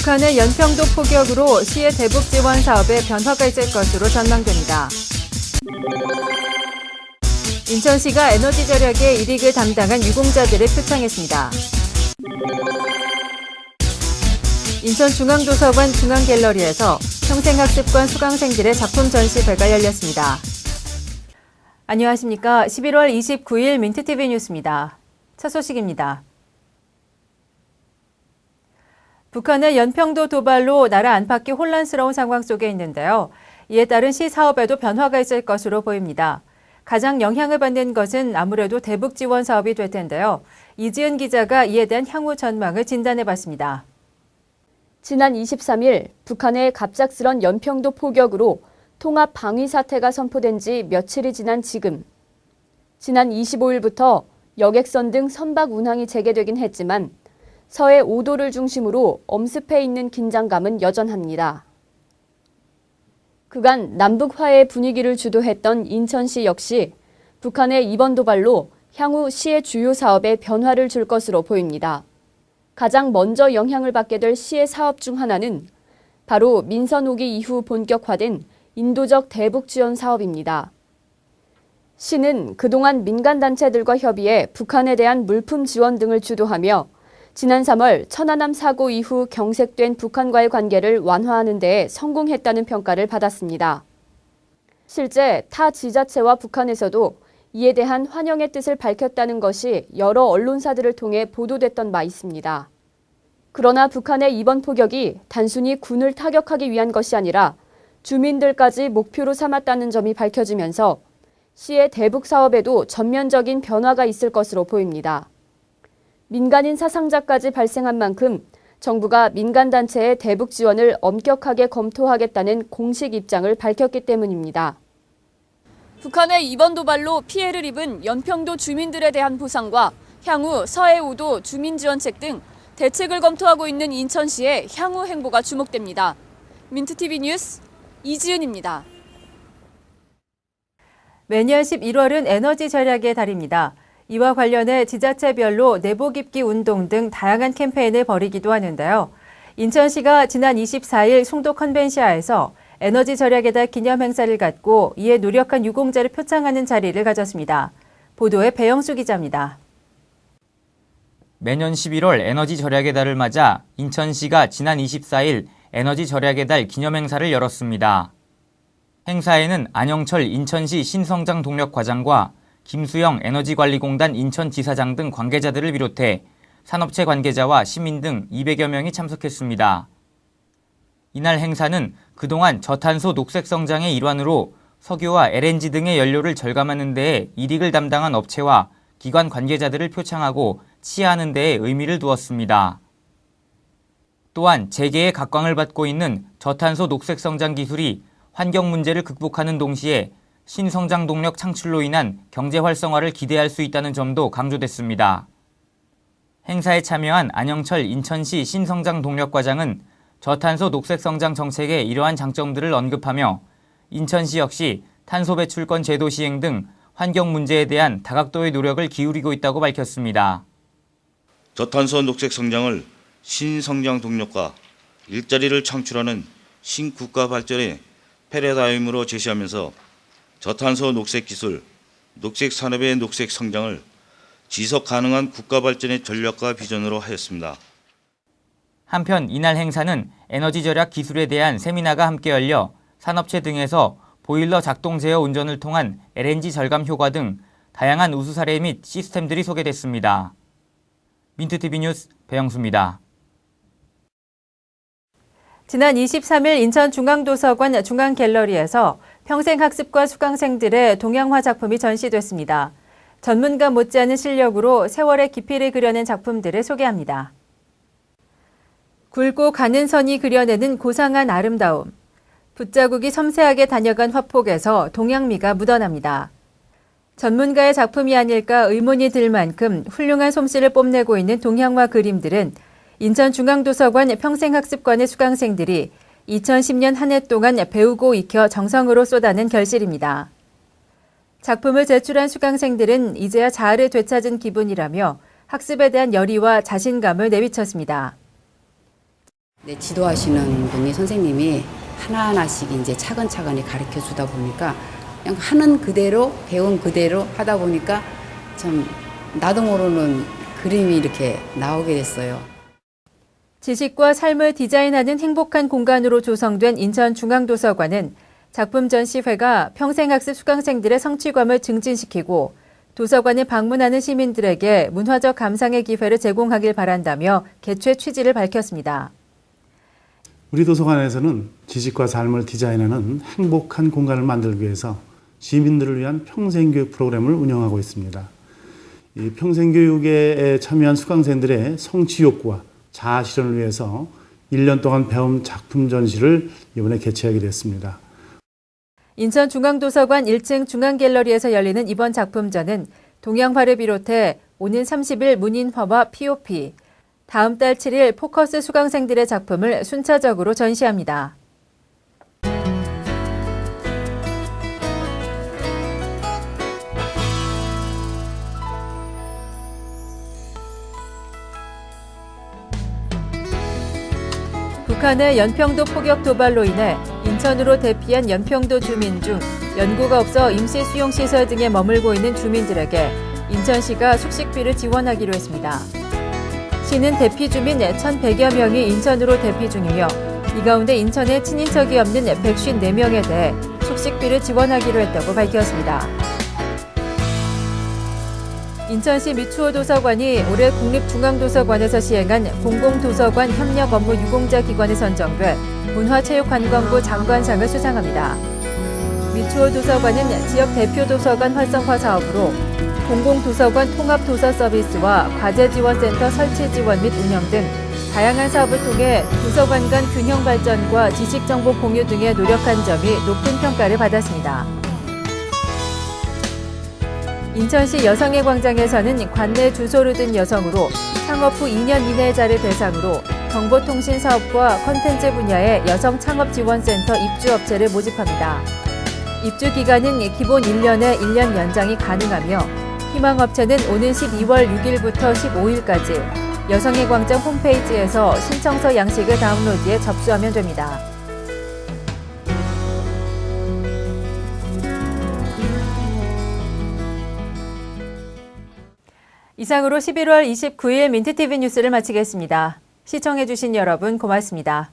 북한의 연평도 포격으로 시의 대북 지원 사업에 변화가 있을 것으로 전망됩니다. 인천시가 에너지 절약의 일익을 담당한 유공자들을 표창했습니다. 인천중앙도서관 중앙갤러리에서 평생학습관 수강생들의 작품 전시회가 열렸습니다. 안녕하십니까. 11월 29일 민트TV 뉴스입니다. 첫 소식입니다. 북한의 연평도 도발로 나라 안팎이 혼란스러운 상황 속에 있는데요. 이에 따른 시 사업에도 변화가 있을 것으로 보입니다. 가장 영향을 받는 것은 아무래도 대북 지원 사업이 될 텐데요. 이지은 기자가 이에 대한 향후 전망을 진단해봤습니다. 지난 23일 북한의 갑작스런 연평도 포격으로 통합 방위 사태가 선포된 지 며칠이 지난 지금. 지난 25일부터 여객선 등 선박 운항이 재개되긴 했지만 서해 5도를 중심으로 엄습해 있는 긴장감은 여전합니다. 그간 남북 화해 분위기를 주도했던 인천시 역시 북한의 이번 도발로 향후 시의 주요 사업에 변화를 줄 것으로 보입니다. 가장 먼저 영향을 받게 될 시의 사업 중 하나는 바로 민선 5기 이후 본격화된 인도적 대북 지원 사업입니다. 시는 그동안 민간단체들과 협의해 북한에 대한 물품 지원 등을 주도하며 지난 3월 천안함 사고 이후 경색된 북한과의 관계를 완화하는 데에 성공했다는 평가를 받았습니다. 실제 타 지자체와 북한에서도 이에 대한 환영의 뜻을 밝혔다는 것이 여러 언론사들을 통해 보도됐던 바 있습니다. 그러나 북한의 이번 포격이 단순히 군을 타격하기 위한 것이 아니라 주민들까지 목표로 삼았다는 점이 밝혀지면서 시의 대북 사업에도 전면적인 변화가 있을 것으로 보입니다. 민간인 사상자까지 발생한 만큼 정부가 민간단체의 대북 지원을 엄격하게 검토하겠다는 공식 입장을 밝혔기 때문입니다. 북한의 이번 도발로 피해를 입은 연평도 주민들에 대한 보상과 향후 서해 5도 주민지원책 등 대책을 검토하고 있는 인천시의 향후 행보가 주목됩니다. 민트TV 뉴스 이지은입니다. 매년 11월은 에너지 절약의 달입니다. 이와 관련해 지자체별로 내복 입기 운동 등 다양한 캠페인을 벌이기도 하는데요. 인천시가 지난 24일 송도 컨벤시아에서 에너지 절약의 달 기념 행사를 갖고 이에 노력한 유공자를 표창하는 자리를 가졌습니다. 보도에 배영수 기자입니다. 매년 11월 에너지 절약의 달을 맞아 인천시가 지난 24일 에너지 절약의 달 기념 행사를 열었습니다. 행사에는 안영철 인천시 신성장 동력과장과 김수영 에너지관리공단 인천지사장 등 관계자들을 비롯해 산업체 관계자와 시민 등 200여 명이 참석했습니다. 이날 행사는 그동안 저탄소 녹색 성장의 일환으로 석유와 LNG 등의 연료를 절감하는 데에 이익을 담당한 업체와 기관 관계자들을 표창하고 치하하는 데에 의미를 두었습니다. 또한 재계의 각광을 받고 있는 저탄소 녹색 성장 기술이 환경 문제를 극복하는 동시에 신성장 동력 창출로 인한 경제 활성화를 기대할 수 있다는 점도 강조됐습니다. 행사에 참여한 안영철 인천시 신성장 동력과장은 저탄소 녹색 성장 정책의 이러한 장점들을 언급하며 인천시 역시 탄소 배출권 제도 시행 등 환경 문제에 대한 다각도의 노력을 기울이고 있다고 밝혔습니다. 저탄소 녹색 성장을 신성장 동력과 일자리를 창출하는 신국가 발전의 패러다임으로 제시하면서 저탄소 녹색 기술, 녹색 산업의 녹색 성장을 지속 가능한 국가 발전의 전략과 비전으로 하였습니다. 한편 이날 행사는 에너지 절약 기술에 대한 세미나가 함께 열려 산업체 등에서 보일러 작동 제어 운전을 통한 LNG 절감 효과 등 다양한 우수 사례 및 시스템들이 소개됐습니다. 민트TV 뉴스 배영수입니다. 지난 23일 인천중앙도서관 중앙갤러리에서 평생학습관 수강생들의 동양화 작품이 전시됐습니다. 전문가 못지않은 실력으로 세월의 깊이를 그려낸 작품들을 소개합니다. 굵고 가는 선이 그려내는 고상한 아름다움. 붓자국이 섬세하게 다녀간 화폭에서 동양미가 묻어납니다. 전문가의 작품이 아닐까 의문이 들 만큼 훌륭한 솜씨를 뽐내고 있는 동양화 그림들은 인천중앙도서관 평생학습관의 수강생들이 2010년 한 해 동안 배우고 익혀 정성으로 쏟아낸 결실입니다. 작품을 제출한 수강생들은 이제야 자아를 되찾은 기분이라며 학습에 대한 열의와 자신감을 내비쳤습니다. 네, 지도하시는 분이 선생님이 하나하나씩 이제 차근차근히 가르쳐 주다 보니까 그냥 하는 그대로 배운 그대로 하다 보니까 참 나도 모르는 그림이 이렇게 나오게 됐어요. 지식과 삶을 디자인하는 행복한 공간으로 조성된 인천중앙도서관은 작품 전시회가 평생학습 수강생들의 성취감을 증진시키고 도서관에 방문하는 시민들에게 문화적 감상의 기회를 제공하길 바란다며 개최 취지를 밝혔습니다. 우리 도서관에서는 지식과 삶을 디자인하는 행복한 공간을 만들기 위해서 시민들을 위한 평생교육 프로그램을 운영하고 있습니다. 이 평생교육에 참여한 수강생들의 성취 욕구와 자아 실현을 위해서 1년 동안 배운 작품 전시를 이번에 개최하게 됐습니다. 인천중앙도서관 1층 중앙갤러리에서 열리는 이번 작품전은 동양화를 비롯해 오는 30일 문인화와 POP, 다음 달 7일 포커스 수강생들의 작품을 순차적으로 전시합니다. 북한의 연평도 포격 도발로 인해 인천으로 대피한 연평도 주민 중 연고가 없어 임시 수용시설 등에 머물고 있는 주민들에게 인천시가 숙식비를 지원하기로 했습니다. 시는 대피 주민 1,100여 명이 인천으로 대피 중이며 이 가운데 인천에 친인척이 없는 154명에 대해 숙식비를 지원하기로 했다고 밝혔습니다. 인천시 미추홀 도서관이 올해 국립중앙도서관에서 시행한 공공도서관 협력 업무 유공자 기관에 선정돼 문화체육관광부 장관상을 수상합니다. 미추홀 도서관은 지역 대표 도서관 활성화 사업으로 공공도서관 통합도서 서비스와 과제지원센터 설치 지원 및 운영 등 다양한 사업을 통해 도서관 간 균형 발전과 지식정보 공유 등에 노력한 점이 높은 평가를 받았습니다. 인천시 여성의 광장에서는 관내 주소를 든 여성으로 창업 후 2년 이내자를 대상으로 정보통신 사업과 콘텐츠 분야의 여성 창업지원센터 입주업체를 모집합니다. 입주 기간은 기본 1년에 1년 연장이 가능하며 희망업체는 오는 12월 6일부터 15일까지 여성의 광장 홈페이지에서 신청서 양식을 다운로드해 접수하면 됩니다. 이상으로 11월 29일 민트TV 뉴스를 마치겠습니다. 시청해주신 여러분 고맙습니다.